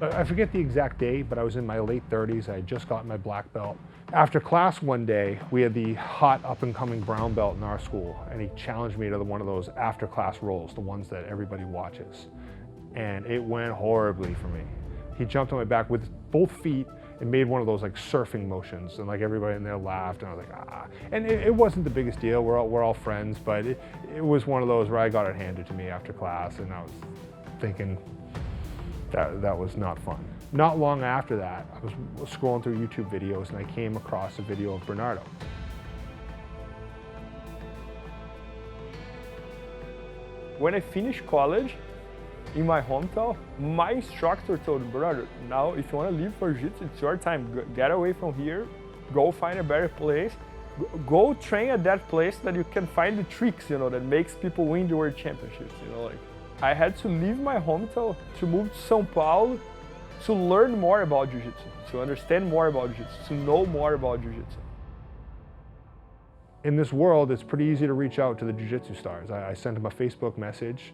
I forget the exact date, but I was in my late 30s. I had just gotten my black belt. After class one day, we had the hot up-and-coming brown belt in our school, and he challenged me to one of those after-class rolls, the ones that everybody watches. And it went horribly for me. He jumped on my back with both feet and made one of those like surfing motions, and like everybody in there laughed, and I was like, ah. And it wasn't the biggest deal, we're all friends, but it was one of those where I got it handed to me after class, and I was thinking, that was not fun. Not long after that, I was scrolling through YouTube videos and I came across a video of Bernardo. When I finished college in my hometown, my instructor told me, Bernardo, now if you want to leave for Jiu-Jitsu, it's your time. Get away from here, go find a better place, go train at that place that you can find the tricks, you know, that makes people win the world championships, you know, like. I had to leave my hometown to move to Sao Paulo to learn more about Jiu-Jitsu, to understand more about Jiu-Jitsu, to know more about Jiu-Jitsu. In this world, it's pretty easy to reach out to the Jiu-Jitsu stars. I sent them a Facebook message,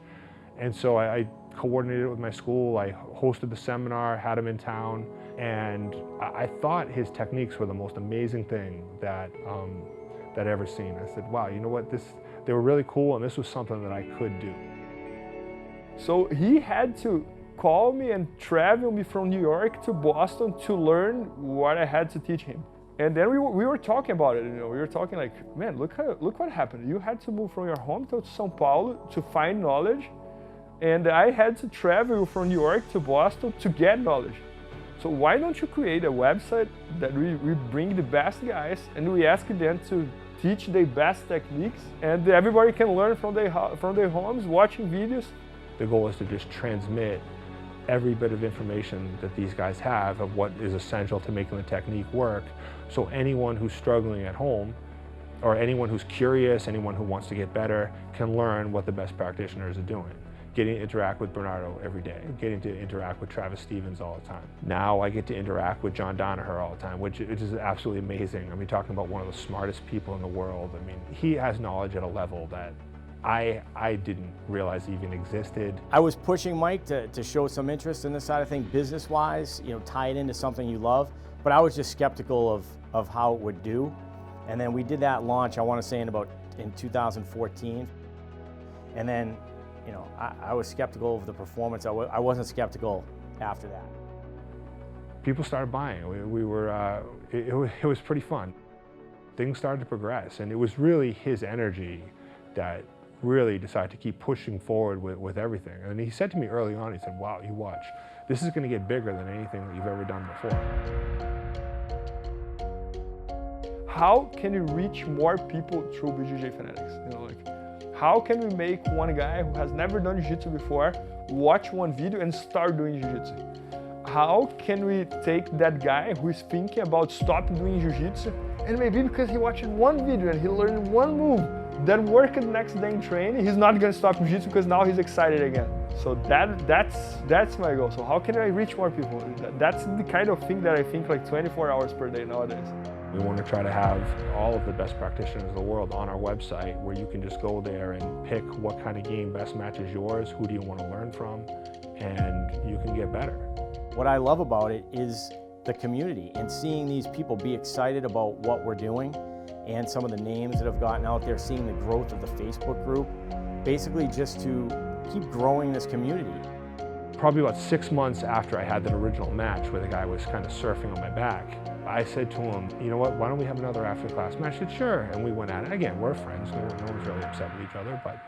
and so I coordinated it with my school. I hosted the seminar, had him in town, and I thought his techniques were the most amazing thing that I'd ever seen. I said, wow, you know what, they were really cool, and this was something that I could do. So he had to call me and travel me from New York to Boston to learn what I had to teach him. And then we were talking about it, you know, we were talking like, man, look what happened. You had to move from your hometown to Sao Paulo to find knowledge, and I had to travel from New York to Boston to get knowledge. So why don't you create a website that we bring the best guys and we ask them to teach the best techniques, and everybody can learn from their homes, watching videos. The goal is to just transmit every bit of information that these guys have of what is essential to making the technique work, so anyone who's struggling at home, or anyone who's curious, anyone who wants to get better, can learn what the best practitioners are doing. Getting to interact with Bernardo every day, getting to interact with Travis Stevens all the time. Now I get to interact with John Danaher all the time, which is absolutely amazing. I mean, talking about one of the smartest people in the world. I mean, he has knowledge at a level that I didn't realize even existed. I was pushing Mike to show some interest in this side of things, business-wise, you know, tie it into something you love, but I was just skeptical of how it would do. And then we did that launch, I want to say in 2014. And then, you know, I was skeptical of the performance. I wasn't skeptical after that. People started buying. It was pretty fun. Things started to progress, and it was really his energy that really decided to keep pushing forward with everything. And he said to me early on, he said, wow, you watch, this is going to get bigger than anything that you've ever done before. How can you reach more people through BJJ Fanatics? You know, like, how can we make one guy who has never done Jiu-Jitsu before watch one video and start doing Jiu-Jitsu? How can we take that guy who is thinking about stopping doing Jiu-Jitsu, and maybe because he watched one video and he learned one move that worked the next day in training, he's not going to stop Jiu-Jitsu because now he's excited again. So that's my goal. So how can I reach more people? That's the kind of thing that I think like 24 hours per day nowadays. We want to try to have all of the best practitioners in the world on our website, where you can just go there and pick what kind of game best matches yours, who do you want to learn from, and you can get better. What I love about it is the community and seeing these people be excited about what we're doing, and some of the names that have gotten out there, seeing the growth of the Facebook group, basically just to keep growing this community. Probably about 6 months after I had that original match where the guy was kind of surfing on my back, I said to him, you know what, why don't we have another after-class match? He said, sure, and we went at it. Again, we're friends, no one's really upset with each other, but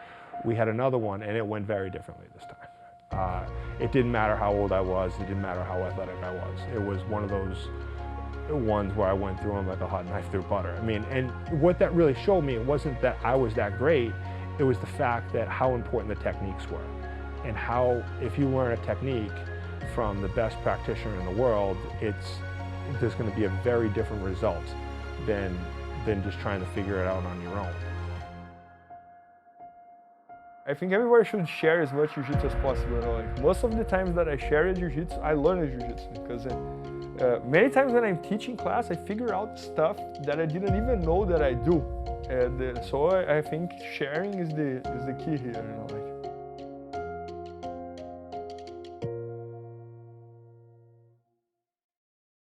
we had another one, and it went very differently this time. It didn't matter how old I was, it didn't matter how athletic I was. It was one of those ones where I went through them like a hot knife through butter. I mean, and what that really showed me, it wasn't that I was that great, it was the fact that how important the techniques were. And how, if you learn a technique from the best practitioner in the world, there's going to be a very different result than just trying to figure it out on your own. I think everybody should share as much Jiu-Jitsu as possible. You know? Like, most of the times that I share Jiu-Jitsu, I learn Jiu-Jitsu, because many times when I'm teaching class, I figure out stuff that I didn't even know that I do. And so I think sharing is the key here. You know? Like,